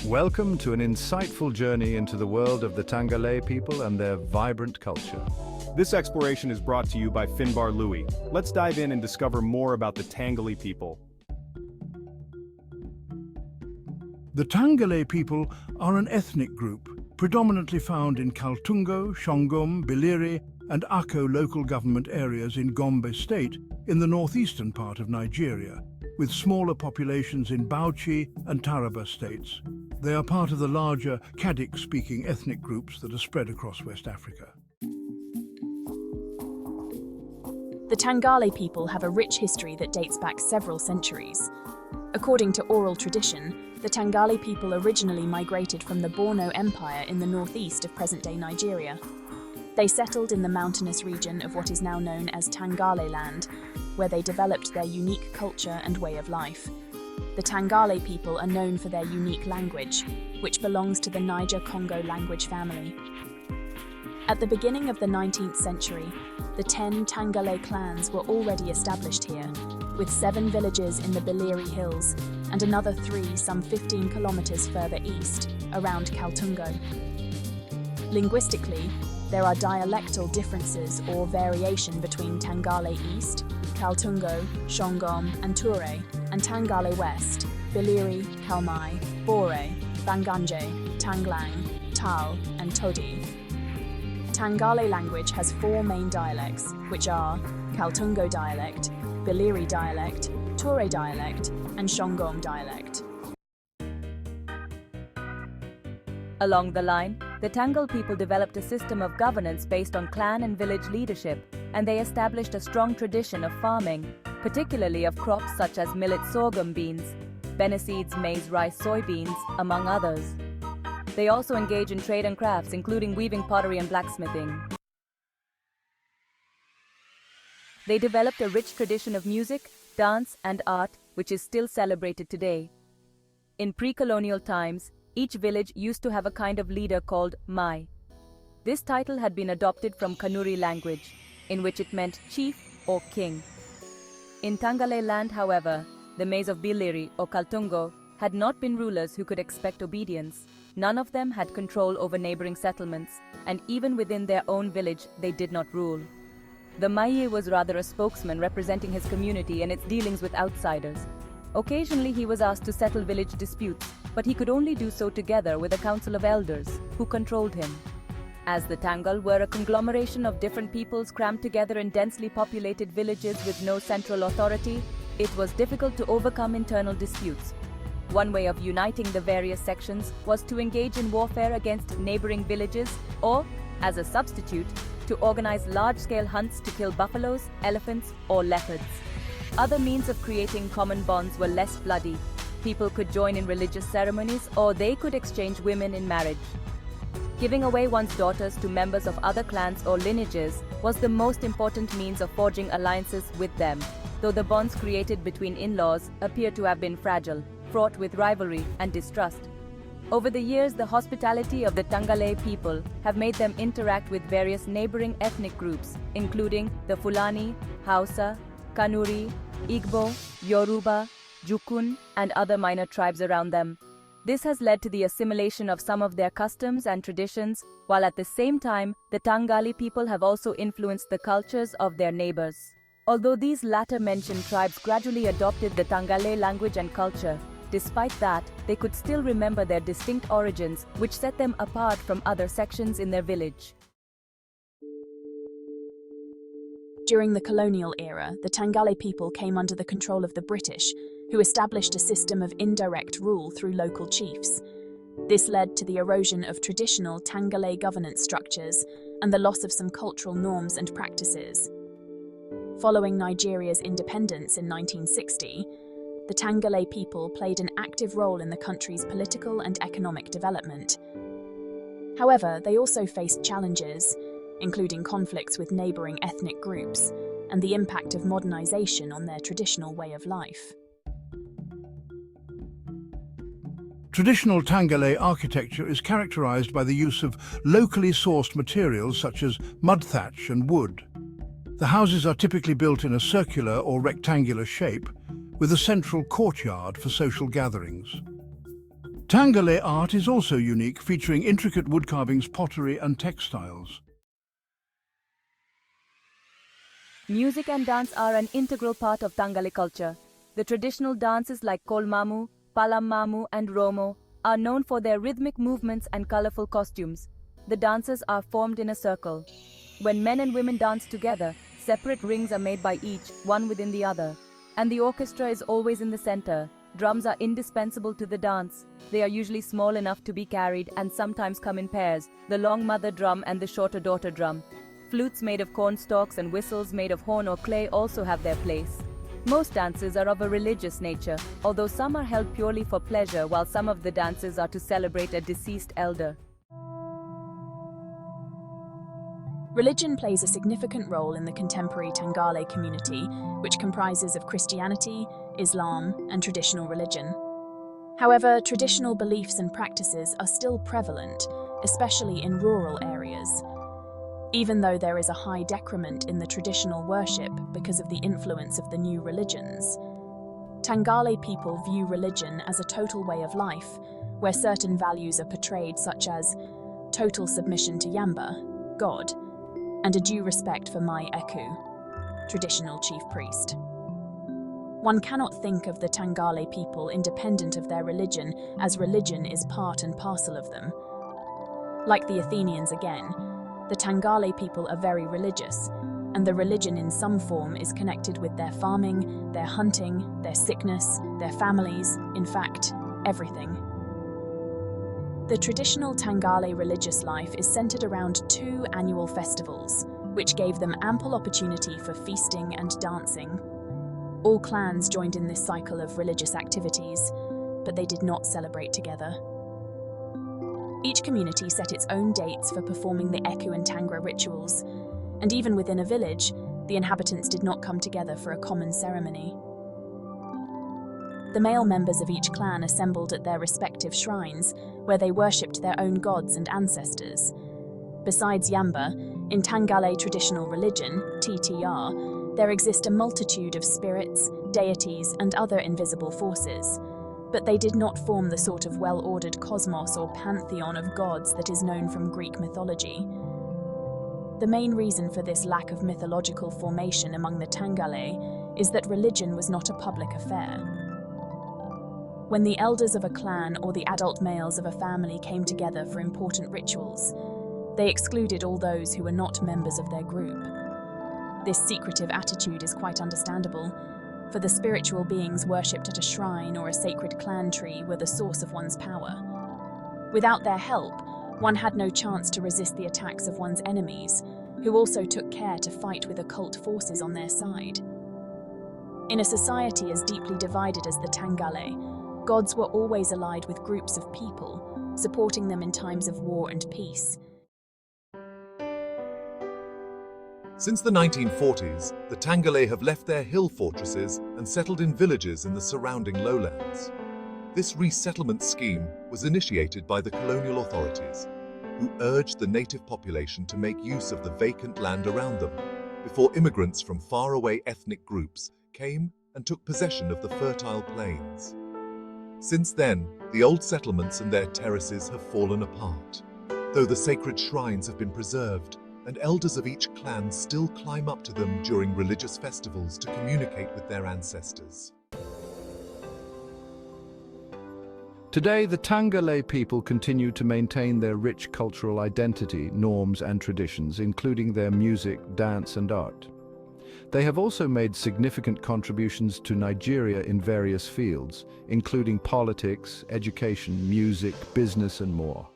Welcome to an insightful journey into the world of the Tangale people and their vibrant culture. This exploration is brought to you by Finbar Lewi. Let's dive in and discover more about the Tangale people. The Tangale people are an ethnic group predominantly found in Kaltungo, Shongom, Biliri and Ako local government areas in Gombe State in the northeastern part of Nigeria, with smaller populations in Bauchi and Taraba states. They are part of the larger Kadik-speaking ethnic groups that are spread across West Africa. The Tangale people have a rich history that dates back several centuries. According to oral tradition, the Tangale people originally migrated from the Borno Empire in the northeast of present-day Nigeria. They settled in the mountainous region of what is now known as Tangale land, where they developed their unique culture and way of life. The Tangale people are known for their unique language, which belongs to the Niger-Congo language family. At the beginning of the 19th century, the 10 Tangale clans were already established here, with 7 villages in the Biliri Hills and another 3 some 15 kilometers further east, around Kaltungo. Linguistically, there are dialectal differences or variation between Tangale East, Kaltungo, Shongom and Ture, and Tangale West, Biliri, Kalmai, Bore, Banganje, Tanglang, Tal and Todi. Tangale language has 4 main dialects, which are Kaltungo dialect, Biliri dialect, Ture dialect, and Shongom dialect. Along the line, the Tangale people developed a system of governance based on clan and village leadership, and they established a strong tradition of farming, particularly of crops such as millet sorghum beans, seeds, maize, rice, soybeans, among others. They also engage in trade and crafts, including weaving, pottery, and blacksmithing. They developed a rich tradition of music, dance, and art, which is still celebrated today. In pre-colonial times, each village used to have a kind of leader called Mai. This title had been adopted from Kanuri language, in which it meant chief or king. In Tangale land, however, the Mais of Biliri or Kaltungo had not been rulers who could expect obedience. None of them had control over neighboring settlements, and even within their own village, they did not rule. The Maye was rather a spokesman representing his community and its dealings with outsiders. Occasionally, he was asked to settle village disputes, but he could only do so together with a council of elders, who controlled him. As the Tangale were a conglomeration of different peoples crammed together in densely populated villages with no central authority, it was difficult to overcome internal disputes. One way of uniting the various sections was to engage in warfare against neighboring villages or, as a substitute, to organize large-scale hunts to kill buffaloes, elephants, or leopards. Other means of creating common bonds were less bloody. People could join in religious ceremonies or they could exchange women in marriage. Giving away one's daughters to members of other clans or lineages was the most important means of forging alliances with them, though the bonds created between in-laws appear to have been fragile, fraught with rivalry and distrust. Over the years, the hospitality of the Tangale people have made them interact with various neighboring ethnic groups, including the Fulani, Hausa, Kanuri, Igbo, Yoruba, Jukun, and other minor tribes around them. This has led to the assimilation of some of their customs and traditions, while at the same time, the Tangale people have also influenced the cultures of their neighbors. Although these latter mentioned tribes gradually adopted the Tangale language and culture, despite that, they could still remember their distinct origins, which set them apart from other sections in their village. During the colonial era, the Tangale people came under the control of the British, who established a system of indirect rule through local chiefs. This led to the erosion of traditional Tangale governance structures and the loss of some cultural norms and practices. Following Nigeria's independence in 1960, the Tangale people played an active role in the country's political and economic development. However, they also faced challenges, including conflicts with neighboring ethnic groups and the impact of modernization on their traditional way of life. Traditional Tangale architecture is characterized by the use of locally sourced materials such as mud thatch and wood. The houses are typically built in a circular or rectangular shape, with a central courtyard for social gatherings. Tangale art is also unique, featuring intricate wood carvings, pottery and textiles. Music and dance are an integral part of Tangale culture. The traditional dances like Kolmamu, Palammamu and Romo are known for their rhythmic movements and colorful costumes. The dances are formed in a circle. When men and women dance together, separate rings are made by each, one within the other. And the orchestra is always in the center. Drums are indispensable to the dance. They are usually small enough to be carried and sometimes come in pairs, the long mother drum and the shorter daughter drum. Flutes made of corn stalks and whistles made of horn or clay also have their place. Most dances are of a religious nature, although some are held purely for pleasure, while some of the dances are to celebrate a deceased elder. Religion plays a significant role in the contemporary Tangale community, which comprises of Christianity, Islam, and traditional religion. However, traditional beliefs and practices are still prevalent, especially in rural areas. Even though there is a high decrement in the traditional worship because of the influence of the new religions, Tangale people view religion as a total way of life, where certain values are portrayed, such as total submission to Yamba, God, and a due respect for Mai Eku, traditional chief priest. One cannot think of the Tangale people independent of their religion, as religion is part and parcel of them. Like the Athenians again, the Tangale people are very religious, and the religion in some form is connected with their farming, their hunting, their sickness, their families, in fact, everything. The traditional Tangale religious life is centered around 2 annual festivals, which gave them ample opportunity for feasting and dancing. All clans joined in this cycle of religious activities, but they did not celebrate together. Each community set its own dates for performing the Eku and Tangra rituals, and even within a village, the inhabitants did not come together for a common ceremony. The male members of each clan assembled at their respective shrines, where they worshipped their own gods and ancestors. Besides Yamba, in Tangale traditional religion, TTR, there exist a multitude of spirits, deities, and other invisible forces, but they did not form the sort of well-ordered cosmos or pantheon of gods that is known from Greek mythology. The main reason for this lack of mythological formation among the Tangale is that religion was not a public affair. When the elders of a clan or the adult males of a family came together for important rituals, they excluded all those who were not members of their group. This secretive attitude is quite understandable, for the spiritual beings worshipped at a shrine or a sacred clan tree were the source of one's power. Without their help, one had no chance to resist the attacks of one's enemies, who also took care to fight with occult forces on their side. In a society as deeply divided as the Tangale, gods were always allied with groups of people, supporting them in times of war and peace. Since the 1940s, the Tangale have left their hill fortresses and settled in villages in the surrounding lowlands. This resettlement scheme was initiated by the colonial authorities, who urged the native population to make use of the vacant land around them, before immigrants from faraway ethnic groups came and took possession of the fertile plains. Since then, the old settlements and their terraces have fallen apart, though the sacred shrines have been preserved, and elders of each clan still climb up to them during religious festivals to communicate with their ancestors. Today, the Tangale people continue to maintain their rich cultural identity, norms and traditions, including their music, dance and art. They have also made significant contributions to Nigeria in various fields, including politics, education, music, business and more.